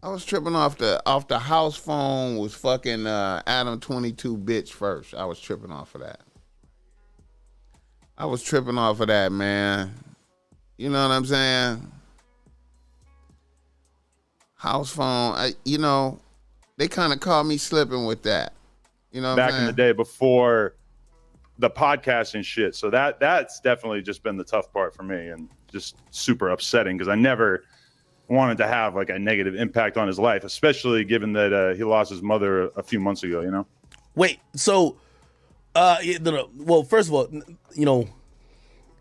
I was tripping off the house phone was fucking Adam 22 bitch first. I was tripping off of that. I was tripping off of that, man. You know what I'm saying? House phone, they kind of caught me slipping with that. You know what I'm Back saying? in the day before the podcast and shit. So that's definitely just been the tough part for me and just super upsetting because I never wanted to have like a negative impact on his life, especially given that he lost his mother a few months ago, you know? Wait, so, well, first of all,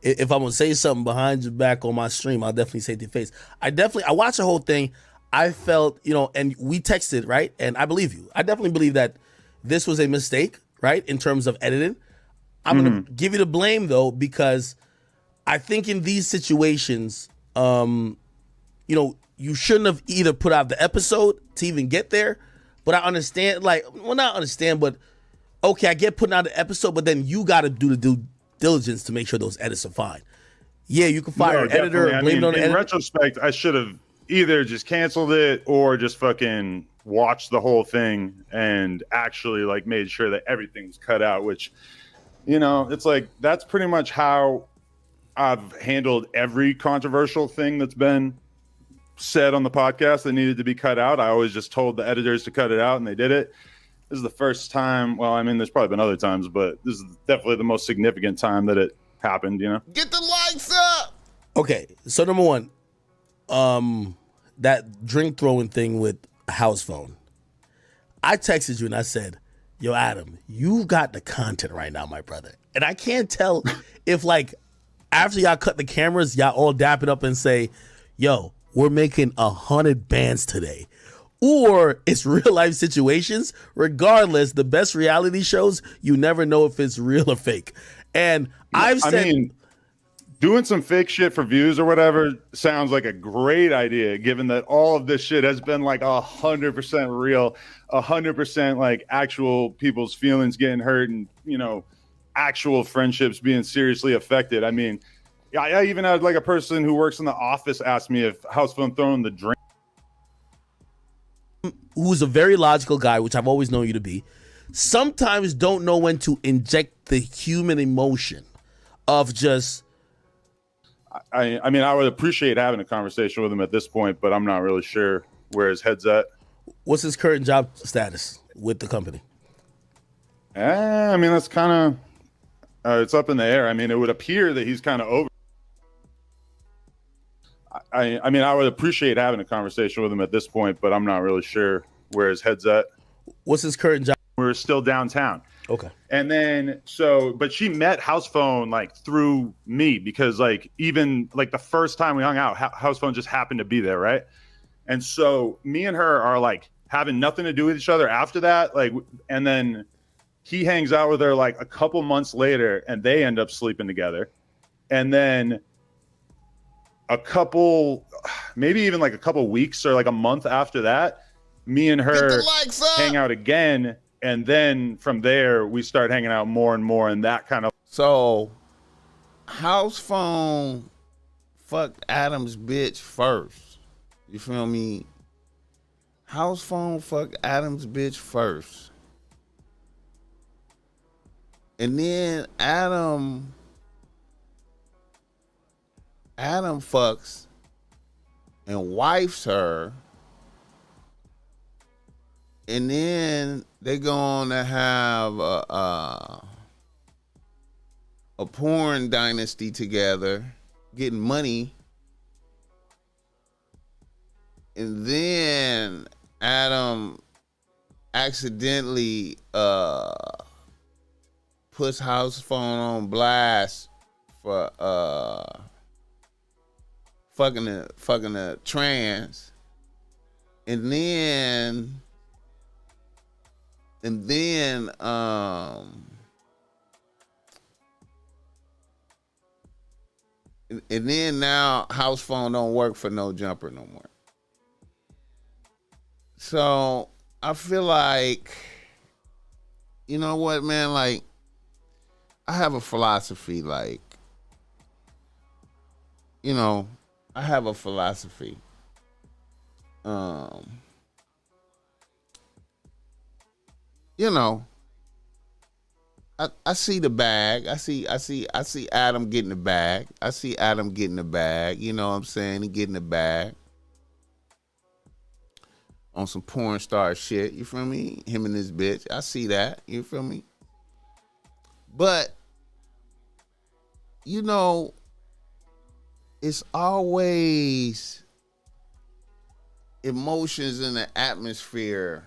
if I'm gonna say something behind your back on my stream, I'll definitely say it to your face. I watched the whole thing. I felt, and we texted, right? And I believe you. I definitely believe that this was a mistake, right? In terms of editing. I'm gonna give you the blame though, because I think in these situations, you shouldn't have either put out the episode to even get there. But I understand, not understand, but okay, I get putting out the episode, but then you got to do the due diligence to make sure those edits are fine. Yeah, you can fire an editor or blame it on the editor. In retrospect, I should have either just canceled it or just fucking watched the whole thing and actually like made sure that everything was cut out, which, it's like that's pretty much how I've handled every controversial thing that's been said on the podcast that needed to be cut out. I always just told the editors to cut it out and they did it. This is the first time. Well, there's probably been other times, but this is definitely the most significant time that it happened, Get the lights up. Okay, so number one, that drink throwing thing with house phone. I texted you and I said, yo, Adam, you got the content right now, my brother. And I can't tell if after y'all cut the cameras, y'all all dap it up and say, yo, we're making 100 bands today. Or it's real life situations. Regardless, the best reality shows, you never know if it's real or fake. And I've said... doing some fake shit for views or whatever sounds like a great idea, given that all of this shit has been 100% real, 100% actual people's feelings getting hurt and, actual friendships being seriously affected. I even had a person who works in the office ask me if Housephone throwing the drink. Who's a very logical guy, which I've always known you to be, sometimes don't know when to inject the human emotion of just... I would appreciate having a conversation with him at this point, but I'm not really sure where his head's at. What's his current job status with the company? That's kind of, it's up in the air. It would appear that he's kind of over. I would appreciate having a conversation with him at this point, but I'm not really sure where his head's at. What's his current job? We're still downtown. Okay. And then, but she met Housephone through me because even the first time we hung out, Housephone just happened to be there. Right. And so me and her are having nothing to do with each other after that. And then he hangs out with her a couple months later and they end up sleeping together. And then maybe even a couple weeks or a month after that, me and her hang out again. And then from there, we start hanging out more and more, and that kind of... So, Housephone fucked Adam's bitch first. You feel me? Housephone fucked Adam's bitch first. And then Adam fucks and wifes her. And then they go on to have a porn dynasty together, getting money. And then Adam accidentally puts Housephone on blast for fucking a trans. And then now Housephone don't work for No Jumper no more. So I feel you know what, man? I have a philosophy. I have a philosophy. you know, I see the bag. I see Adam getting the bag. I see Adam getting the bag. You know what I'm saying? He getting the bag on some porn star shit. You feel me? Him and his bitch. I see that. You feel me? But you know, it's always emotions in the atmosphere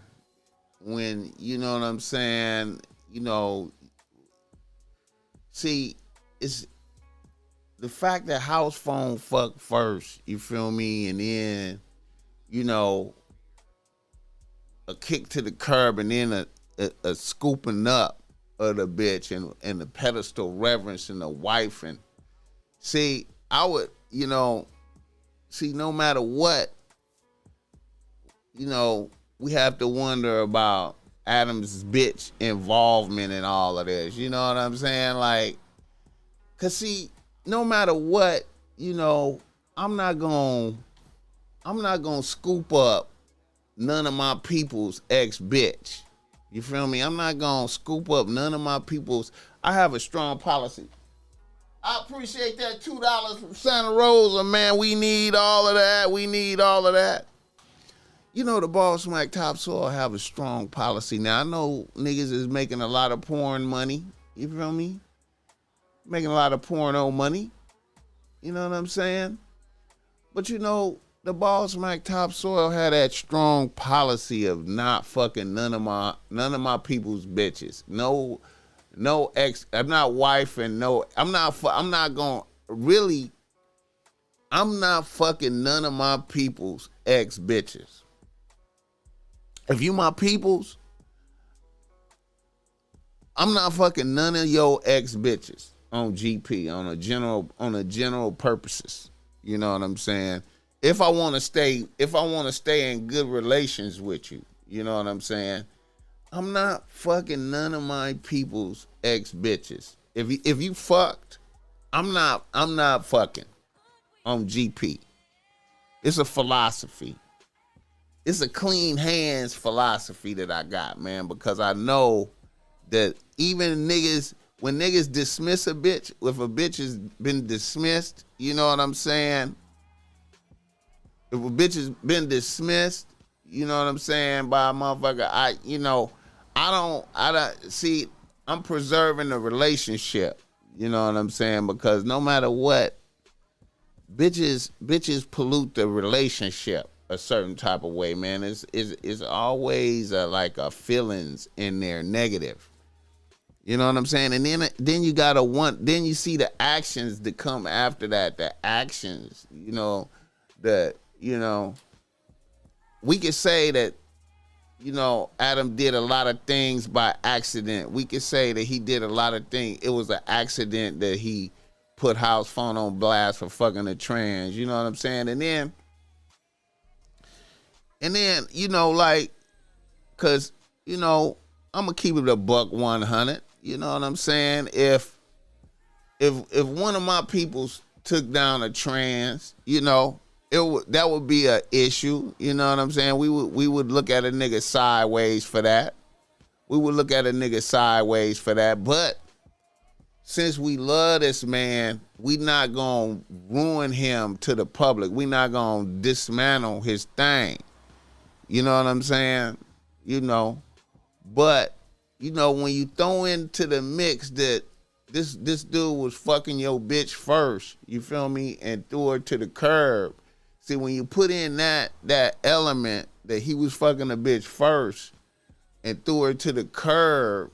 when, you know what I'm saying, you know, see, it's the fact that Housephone fucked first, you feel me, and then, you know, a kick to the curb and then a scooping up of the bitch and the pedestal reverence and the wife. And see, I would, you know, see, no matter what, you know, we have to wonder about Adam's bitch involvement in all of this. You know what I'm saying? Like, cause see, no matter what, you know, I'm not gonna scoop up none of my people's ex-bitch. You feel me? I'm not gonna scoop up none of my people's. I have a strong policy. I appreciate that $2 from Santa Rosa, man. We need all of that. We need all of that. You know, the BossMack Topsoil have a strong policy. Now, I know niggas is making a lot of porn money. You feel me? Making a lot of porno money. You know what I'm saying? But you know, the BossMack Topsoil had that strong policy of not fucking none of my people's bitches. No ex. I'm not wife and no. I'm not fucking none of my people's ex bitches. If you my peoples, I'm not fucking none of your ex bitches on GP on a general purposes. You know what I'm saying? If I want to stay in good relations with you, you know what I'm saying? I'm not fucking none of my people's ex bitches. If you fucked, I'm not fucking on GP. It's a philosophy. It's a clean hands philosophy that I got, man, because I know that even niggas, when niggas dismiss a bitch, if a bitch has been dismissed, you know what I'm saying? If a bitch has been dismissed, you know what I'm saying, by a motherfucker, I don't see, I'm preserving the relationship, you know what I'm saying? Because no matter what, bitches pollute the relationship a certain type of way, man. It's always like a feelings in there negative. You know what I'm saying? And then you then you see the actions that come after that. The actions, you know, we could say that, you know, Adam did a lot of things by accident. We could say that he did a lot of things. It was an accident that he put Housephone on blast for fucking a trans. You know what I'm saying? And then, you know, like, cause, you know, I'm gonna keep it a buck 100. You know what I'm saying? If one of my peoples took down a trans, you know, that would be an issue. You know what I'm saying? We would look at a nigga sideways for that. But since we love this man, we not gonna ruin him to the public. We not gonna dismantle his thing. You know what I'm saying? You know, but you know, when you throw into the mix that this dude was fucking your bitch first, you feel me, and threw her to the curb. See, when you put in that element that he was fucking a bitch first and threw her to the curb,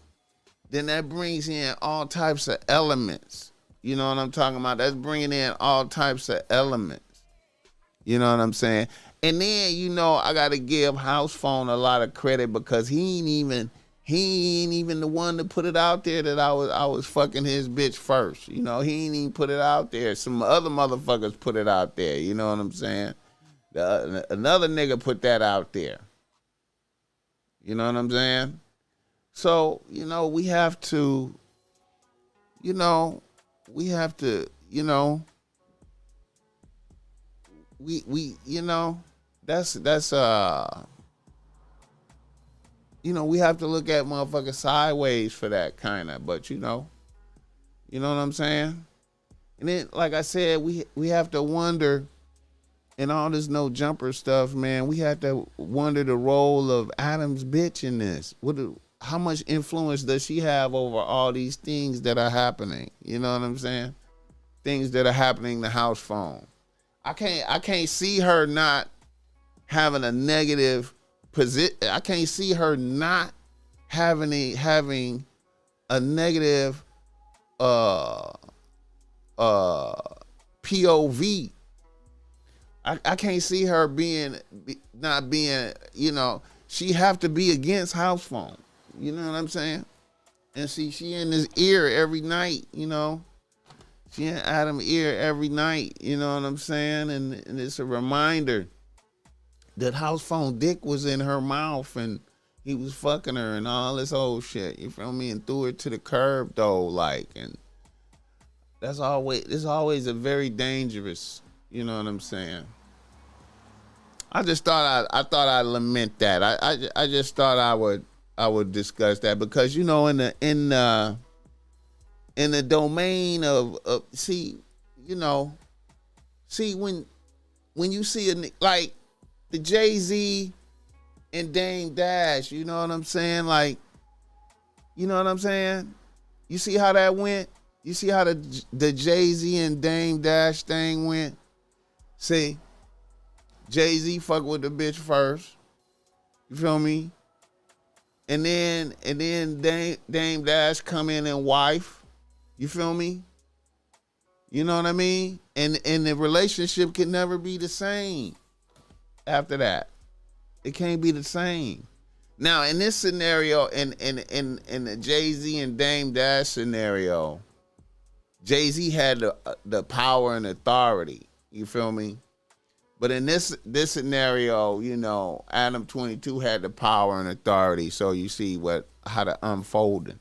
then that brings in all types of elements. You know what I'm talking about? That's bringing in all types of elements. You know what I'm saying? And then, you know, I got to give Housephone a lot of credit because he ain't even the one to put it out there that I was fucking his bitch first. You know, he ain't even put it out there. Some other motherfuckers put it out there. You know what I'm saying? Another nigga put that out there. You know what I'm saying? So, you know, we have to, you know, we you know, that's we have to look at motherfuckers sideways for that kind of. But you know what I'm saying. And then, like I said, we have to wonder, and all this no jumper stuff, man. We have to wonder the role of Adam's bitch in this. How much influence does she have over all these things that are happening? You know what I'm saying? Things that are happening to Housephone. I can't see her not having a negative position. I can't see her not having a negative POV. I can't see her not being, she have to be against Housephone. You know what I'm saying? And see, she in his ear every night, She in Adam's ear every night, you know what I'm saying? And it's a reminder that Housephone dick was in her mouth and he was fucking her and all this old shit. You feel me? And threw her to the curb though, and it's always a very dangerous, you know what I'm saying? I just thought I'd lament that. I just thought I would discuss that because in the domain of when you see like the Jay-Z and Dame Dash, you know what I'm saying? Like, you know what I'm saying? You see how that went? You see how the Jay-Z and Dame Dash thing went? See, Jay-Z fuck with the bitch first. You feel me? And then Dame Dash come in and wife. You feel me? You know what I mean? And the relationship can never be the same after that. It can't be the same. Now, in this scenario, in the Jay-Z and Dame Dash scenario, Jay-Z had the power and authority. You feel me? But in this scenario, Adam 22 had the power and authority. So you see how the unfolding.